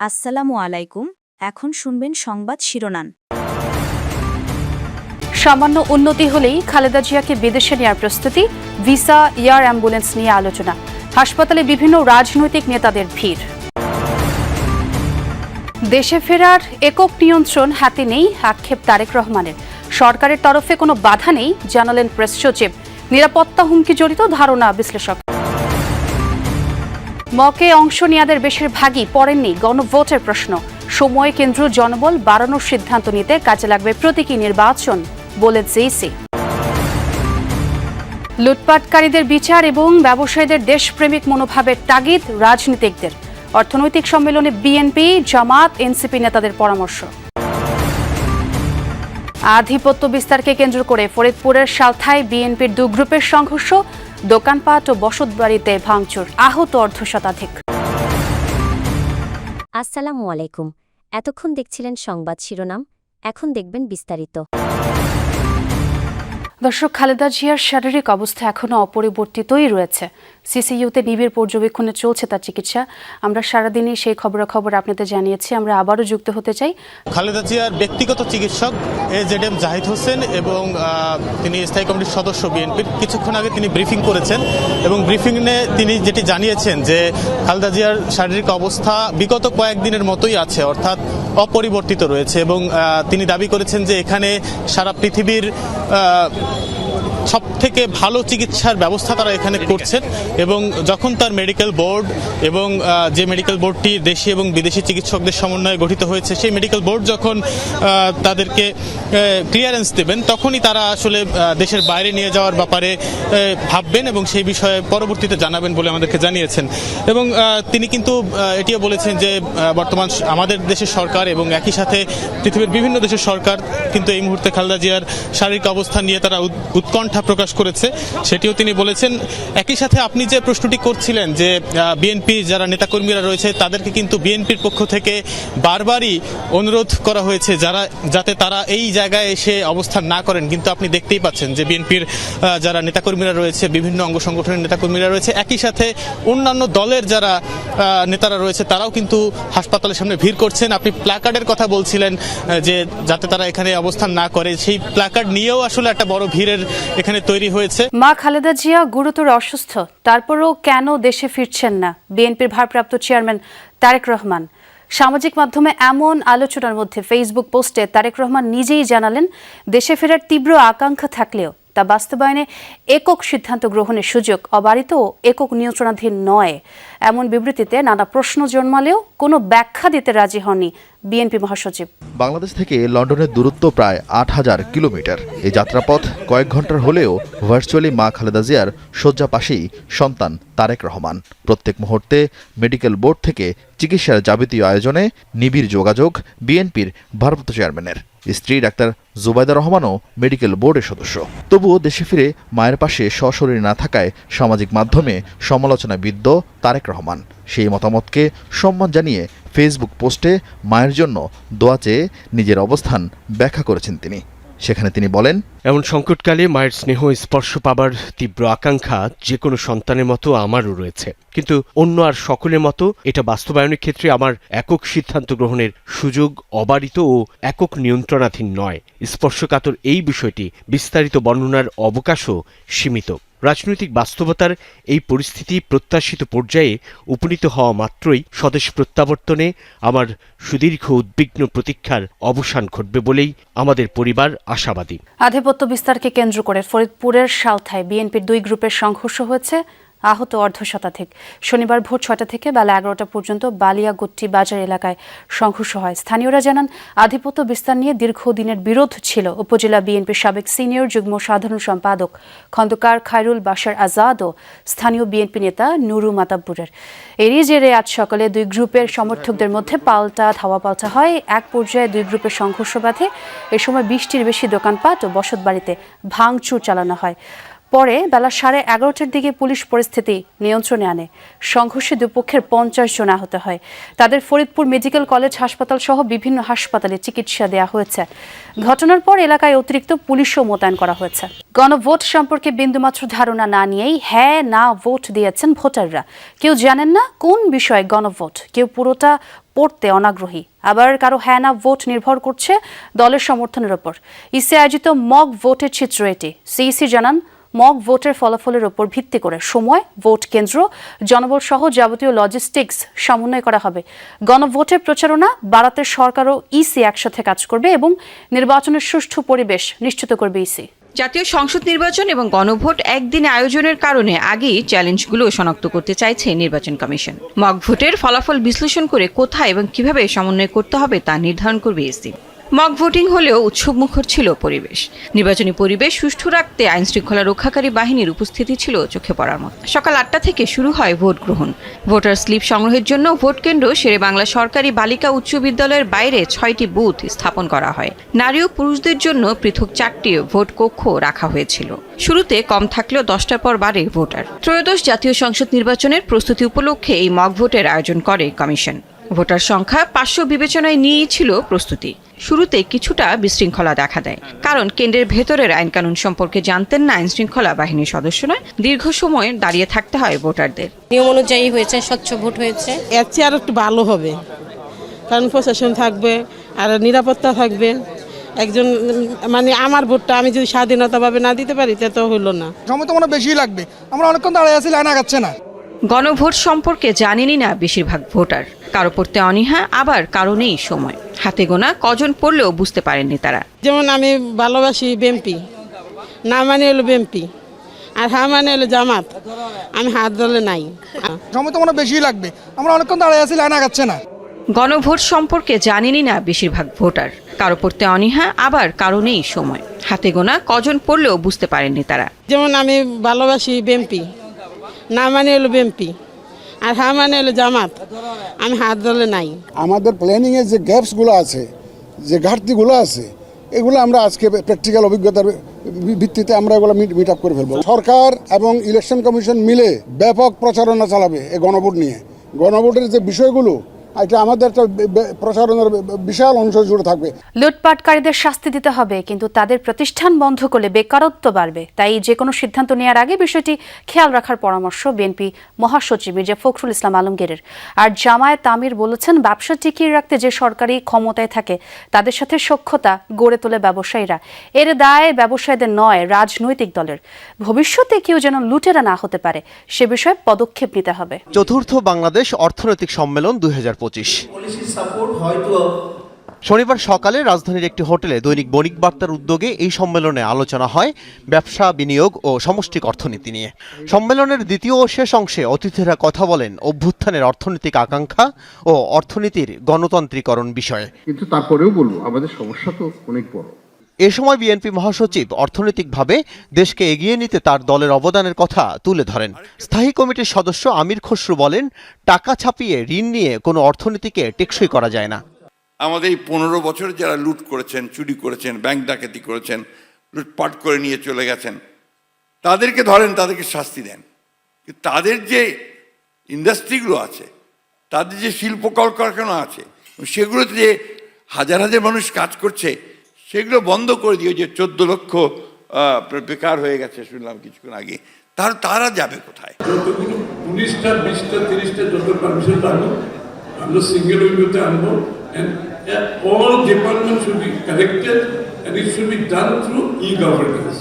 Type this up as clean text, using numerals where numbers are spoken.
আসসালামু আলাইকুম। এখন শুনবেন সংবাদ শিরোনাম। সামান্য উন্নতি হলেই খালেদা জিয়াকে বিদেশে নেওয়ার প্রস্তুতি, ভিসা, এয়ার অ্যাম্বুলেন্স নিয়ে আলোচনা। হাসপাতালে বিভিন্ন রাজনৈতিক নেতাদের ভিড়। দেশে ফেরার একক নিয়ন্ত্রণ হাতে নেই, আক্ষেপ তারেক রহমানের। সরকারের তরফে কোনো বাধা নেই, জানালেন প্রেস সচিব। নিরাপত্তা হুমকি জড়িত ধারণা বিশ্লেষক। মকে অংশ নেওয়াদের বেশিরভাগই পড়েননি গণভোটের প্রশ্ন। সময়, কেন্দ্র, জনবল বাড়ানোর সিদ্ধান্ত নিতে কাজে লাগবে প্রতীকী নির্বাচন, বলে জেইসি। লুটপাটকারীদের বিচার এবং ব্যবসায়ীদের দেশপ্রেমিক মনোভাবের তাগিদ রাজনীতিকদের। অর্থনৈতিক সম্মেলনে বিএনপি, জামাত, এনসিপি নেতাদের পরামর্শ। আধিপত্য বিস্তারকে কেন্দ্র করে ফরিদপুরের সালথায় বিএনপির 2 গ্রুপের সংঘর্ষ, দোকানপাট ও বসতবাড়িতে ভাঙচুর, আহত অর্ধশতাধিক। আসসালামু আলাইকুম। এতক্ষণ দেখছিলেন সংবাদ শিরোনাম, এখন দেখবেন বিস্তারিত। দর্শক, খালেদা জিয়ার শারীরিক অবস্থা এখনো অপরিবর্তিতই রয়েছে। সিসিইউতে নিবিড় পর্যবেক্ষণে চলছে তার চিকিৎসা। আমরা সারাদিনই সেই খবরাখবর আপনাদের জানিয়েছি। আমরা আবারও যুক্ত হতে চাই। খালেদা জিয়ার ব্যক্তিগত চিকিৎসক এজেডএম জাহিদ হোসেন এবং তিনি স্থায়ী কমিটির সদস্য বিএনপির, কিছুক্ষণ আগে তিনি ব্রিফিং করেছেন এবং ব্রিফিংয়ে তিনি যেটি জানিয়েছেন যে খালেদা জিয়ার শারীরিক অবস্থা বিগত কয়েকদিনের মতোই আছে, অর্থাৎ অপরিবর্তিত রয়েছে। এবং তিনি দাবি করেছেন যে এখানে সারা পৃথিবীর সব থেকে ভালো চিকিৎসার ব্যবস্থা তারা এখানে করছেন। এবং যখন তার মেডিকেল বোর্ড এবং যে মেডিকেল বোর্ডটি দেশি এবং বিদেশি চিকিৎসকদের সমন্বয়ে গঠিত হয়েছে, সেই মেডিকেল বোর্ড যখন তাদেরকে ক্লিয়ারেন্স দেবেন, তখনই তারা আসলে দেশের বাইরে নিয়ে যাওয়ার ব্যাপারে ভাববেন এবং সেই বিষয়ে পরবর্তীতে জানাবেন বলে আমাদেরকে জানিয়েছেন। এবং তিনি কিন্তু এটিও বলেছেন যে বর্তমান আমাদের দেশের সরকার এবং একই সাথে পৃথিবীর বিভিন্ন দেশের সরকার কিন্তু এই মুহূর্তে খালেদা জিয়ার শারীরিক অবস্থা নিয়ে তারা উৎকণ্ঠা প্রকাশ করেছে, সেটিও তিনি বলেছেন। একই সাথে আপনি যে প্রশ্নটি করছিলেন যে বিএনপি যারা নেতাকর্মীরা রয়েছে তাদেরকে কিন্তু বিএনপির পক্ষ থেকে বারবারই অনুরোধ করা হয়েছে যাতে তারা এই জায়গায় এসে অবস্থান না করেন। কিন্তু আপনি দেখতেই পাচ্ছেন যে বিএনপির যারা নেতাকর্মীরা রয়েছে, বিভিন্ন অঙ্গ সংগঠনের নেতাকর্মীরা রয়েছে, একই সাথে অন্যান্য দলের যারা নেতারা রয়েছে তারাও কিন্তু হাসপাতালের সামনে ভিড় করছেন। আপনি প্ল্যাকার্ডের কথা বলছিলেন যে যাতে তারা এখানে অবস্থান না করে, সেই প্ল্যাকার্ড নিয়েও আসলে একটা বড় ভিড়ের এখানে তৈরি হয়েছে। মা খালেদা জিয়া গুরুতর অসুস্থ, তারপরও কেন দেশে ফিরছেন না বিএনপির ভারপ্রাপ্ত চেয়ারম্যান তারেক রহমান? সামাজিক মাধ্যমে এমন আলোচনার মধ্যে ফেসবুক পোস্টে তারেক রহমান নিজেই জানালেন, দেশে ফেরার তীব্র আকাঙ্ক্ষা থাকলেও তা বাস্তবায়নে একক সিদ্ধান্ত গ্রহণের সুযোগ অবারিত ও একক নিয়ন্ত্রণাধীন নয়। এমন বিবৃতিতে নানা প্রশ্ন জন্মালেও কোনো ব্যাখ্যা দিতে রাজি হননি বিএনপি মহাসচিব। বাংলাদেশ থেকে লন্ডনের দূরত্ব প্রায় ৮,০০০ কিলোমিটার। এই যাত্রাপথ কয়েক ঘন্টার হলেও ভার্চুয়ালি মা খালেদা জিয়ার শয্যা পাশেই সন্তান তারেক রহমান। প্রত্যেক মুহূর্তে মেডিকেল বোর্ড থেকে চিকিৎসার যাবতীয় আয়োজনে নিবিড় যোগাযোগ বিএনপির ভারপ্রাপ্ত চেয়ারম্যানের। স্ত্রী ডাক্তার জুবাইদা রহমানও মেডিকেল বোর্ডের সদস্য। তবুও দেশে ফিরে মায়ের পাশে সশরীরে না থাকায় সামাজিক মাধ্যমে সমালোচনায় বিদ্ধ তারেক রহমান। সেই মতামতকে সম্মান জানিয়ে ফেসবুক পোস্টে মায়ের জন্য দোয়া চেয়ে নিজের অবস্থান ব্যাখ্যা করেছেন তিনি। সেখানে তিনি বলেন, এমন সংকটকালে মায়ের স্নেহ স্পর্শ পাবার তীব্র আকাঙ্ক্ষা যে কোনো সন্তানের মতো আমারও রয়েছে, কিন্তু অন্য আর সকলের মতো এটা বাস্তবায়নের ক্ষেত্রে আমার একক সিদ্ধান্ত গ্রহণের সুযোগ অবারিত ও একক নিয়ন্ত্রণাধীন নয়। স্পর্শকাতর এই বিষয়টি বিস্তারিত বর্ণনার অবকাশও সীমিত। রাজনৈতিক বাস্তবতার এই পরিস্থিতি প্রত্যাশিত পর্যায়ে উপনীত হওয়া মাত্রই স্বদেশ প্রত্যাবর্তনে আমার সুদীর্ঘ উদ্বিগ্ন প্রতীক্ষার অবসান ঘটবে বলেই আমাদের পরিবার আশাবাদী। আধিপত্য বিস্তারকে কেন্দ্র করে ফরিদপুরের সালথায় বিএনপির 2 গ্রুপের সংঘর্ষ হয়েছে, আহত অর্ধশতাধিক। শনিবার ভোর 6টা থেকে বেলা 11টা পর্যন্ত বালিয়াগুট্টি বাজার এলাকায় সংঘর্ষ হয়। স্থানীয়রা জানান, আধিপত্য বিস্তার নিয়ে দীর্ঘদিনের বিরোধ ছিল উপজেলা বিএনপির সাবেক সিনিয়র যুগ্ম সাধারণ সম্পাদক খন্দকার খায়রুল বাশার আজাদ ও স্থানীয় বিএনপি নেতা নুরু মাতাব্বুরের। এরই জেরে আজ সকালে 2 গ্রুপের সমর্থকদের মধ্যে ধাওয়া পাল্টা হয়। এক পর্যায়ে 2 গ্রুপের সংঘর্ষ বাধে। এ সময় 20টির বেশি দোকানপাট ও বসতবাড়িতে ভাঙচুর চালানো হয়। পরে বেলা 11:30টার দিকে পুলিশ পরিস্থিতি নিয়ন্ত্রণে আনে। সংঘর্ষে দুপক্ষের 50 জন আহত হয়। তাদের ফরিদপুর মেডিকেল কলেজ হাসপাতাল সহ বিভিন্ন হাসপাতালে চিকিৎসা দেওয়া হয়েছে। ঘটনার পর এলাকায় অতিরিক্ত পুলিশও মোতায়েন করা হয়েছে। গণভোট সম্পর্কে বিন্দুমাত্র ধারণা না নিয়েই হ্যাঁ না ভোট দিয়েছেন ভোটাররা। কেউ জানেন না কোন বিষয়ে গণভোট, কেউ পুরোটা পড়তে অনাগ্রহী, আবার কারো হ্যাঁ না ভোট নির্ভর করছে দলের সমর্থনের ওপর। ইসি আয়োজিত মক ভোটের চিত্র এটি। সিইসি জানান, মক ভোটের ফলাফলের ওপর ভিত্তি করে সময়, ভোট কেন্দ্র, জনবল সহ যাবতীয় লজিস্টিক্স সমন্বয় করা হবে। গণভোটের প্রচারণা বাড়াতে সরকার ও ইসি একসাথে কাজ করবে এবং নির্বাচনের সুষ্ঠু পরিবেশ নিশ্চিত করবে ইসি। জাতীয় সংসদ নির্বাচন এবং গণভোট একদিনে আয়োজনের কারণে আগেই চ্যালেঞ্জগুলো শনাক্ত করতে চাইছে নির্বাচন কমিশন। মক ভোটের ফলাফল বিশ্লেষণ করে কোথায় এবং কিভাবে সমন্বয় করতে হবে তা নির্ধারণ করবে ইসি। মক ভোটিং হলেও উৎসবমুখর ছিল পরিবেশ। নির্বাচনী পরিবেশ সুষ্ঠু রাখতে আইন শৃঙ্খলা রক্ষাকারী বাহিনীর উপস্থিতি ছিল চোখে পড়ার মতো। সকাল 8টা থেকে শুরু হয় ভোট গ্রহণ। ভোটার স্লিপ সংগ্রহের জন্য ভোট কেন্দ্র শেরেবাংলা সরকারি বালিকা উচ্চ বিদ্যালয়ের বাইরে 6টি বুথ স্থাপন করা হয়। নারী ও পুরুষদের জন্য পৃথক 4টি ভোট কক্ষ রাখা হয়েছিল। শুরুতে কম থাকলেও 10টার পর বাড়ে ভোটার। ত্রয়োদশ জাতীয় সংসদ নির্বাচনের প্রস্তুতি উপলক্ষে এই মক ভোটের আয়োজন করে কমিশন। ভোটার সংখ্যা 500 বিবেচনায় নিয়েই ছিল প্রস্তুতি। শুরুতে কিছুটা বিশৃঙ্খলা দেখা দেয়, কারণ কেন্দ্রের ভেতরের আইনকানুন সম্পর্কে জানতেন না আইন শৃঙ্খলা বাহিনীর সদস্যরা। দীর্ঘ সময় দাঁড়িয়ে থাকতে হয় ভোটারদের। নিয়ম অনুযায়ী হয়েছে, স্বচ্ছ ভোট হয়েছে। এর চেয়ে আর একটু ভালো হবে, কারণ প্রশাসন থাকবে আর নিরাপত্তা থাকবে। একজন মানে আমার ভোটটা আমি যদি স্বাধীনতাভাবে না দিতে পারি তা তো হলো না। সময় তো মনে বেশি লাগবে, আমরা অনেকক্ষণ দাঁড়িয়ে আছি, লাইন আগাচ্ছে না। গণভোট সম্পর্কে জানেনই না বেশিরভাগ ভোটার। কারো পড়তে অনীহা, আবার কারো নেই সময়। হাতে গোনা কজন পড়লেও বুঝতে পারেননি তারা। যেমন আমি ভালোবাসি বিএনপি, না মানে হলো বিএনপি, আর হ্যাঁ মানে হলো জামাত। আমি হাত দলে নাই। সময় তো মনে বেশি লাগবে, আমরা অনেকক্ষণ দাঁড়িয়ে আছি, লাইন আগাচ্ছে না। গণভোট সম্পর্কে জানেনই না বেশিরভাগ ভোটার। কারো পড়তে অনীহা, আবার কারো নেই সময়। হাতে গোনা কজন পড়লেও বুঝতে পারেননি তারা। যেমন আমি ভালোবাসি বিএনপি, না মানে হলো বিএনপি, আর হ্যাঁ মানে হলো জামাত। আমি হাত দলে নাই। আমাদের প্ল্যানিংয়ে যে গ্যাপসগুলো আছে, যে ঘাটতিগুলো আছে, এগুলো আমরা আজকে প্র্যাকটিক্যাল অভিজ্ঞতার ভিত্তিতে আমরা এগুলো মিট আপ করে ফেলবো। সরকার এবং ইলেকশন কমিশন মিলে ব্যাপক প্রচারণা চালাবে এই গণভোট নিয়ে। গণভোটের যে বিষয়গুলো, এটা আমাদের একটা প্রচারণার বিশাল অংশ জুড়ে থাকবে। লুটপাটকারীদের শাস্তি দিতে হবে, কিন্তু তাদের প্রতিষ্ঠান বন্ধ করলে বেকারত্ব বাড়বে। তাই যে কোনো সিদ্ধান্ত নেওয়ার আগে বিষয়টি খেয়াল রাখার পরামর্শ বিএনপি মহাসচিব মির্জা ফখরুল ইসলাম আলমগীরের। আর জামায়াত আমির বলেছেন, ব্যবসা টিকিয়ে রাখতে যে সরকারি ক্ষমতায় থাকে তাদের সাথে সখ্যতা গড়ে তোলে ব্যবসায়ীরা। এর দায় ব্যবসায়ীদের নয়, রাজনৈতিক দলের। ভবিষ্যতে কেউ যেন লুটেরা না হতে পারে, সে বিষয়ে পদক্ষেপ নিতে হবে। চতুর্থ বাংলাদেশ অর্থনৈতিক সম্মেলন 2025। শনিবার সকালে রাজধানীর একটি হোটেলে দৈনিক বণিক বার্তার উদ্যোগে এই সম্মেলনে আলোচনা হয় ব্যবসা, বিনিয়োগ ও সমষ্টিক অর্থনীতি নিয়ে। সম্মেলনের দ্বিতীয় ও শেষ অংশে অতিথিরা কথা বলেন অভ্যুত্থানের অর্থনৈতিক আকাঙ্ক্ষা ও অর্থনীতির গণতান্ত্রিকরণ বিষয়ে। কিন্তু তারপরেও বলবো, আমাদের সমস্যা তো অনেক বড়। এ সময় বিএনপি মহাসচিব অর্থনৈতিকভাবে দেশকে এগিয়ে নিতে তার দলের অবদানের কথা তুলে ধরেন। স্থায়ী কমিটির সদস্য আমির খসরু বলেন, টাকা ছাপিয়ে ঋণ নিয়ে কোনো অর্থনীতিকে টেকসই করা যায় না। আমাদের এই 15 বছর যারা লুট করেছেন, চুরি করেছেন, ব্যাংক ডাকাতি করেছেন, লুটপাট করে নিয়ে চলে গেছেন, তাদেরকে ধরেন, তাদেরকে শাস্তি দেন। কিন্তু তাদের যে ইন্ডাস্ট্রিগুলো আছে, তাদের যে শিল্প কলকারখানা আছে, সেগুলোতে যে হাজার হাজার মানুষ কাজ করছে, সেগুলো বন্ধ করে দিয়ে যে 14 লক্ষ বেকার হয়ে গেছে শুনলাম কিছুক্ষণ আগে, তারা যাবে কোথায়? 19টা 20টা 30টা যত পারমিশন আনবো, আমরা সিঙ্গেল উইন্ডোতে আনবো, and all departments should be connected and it should be done through e-governance.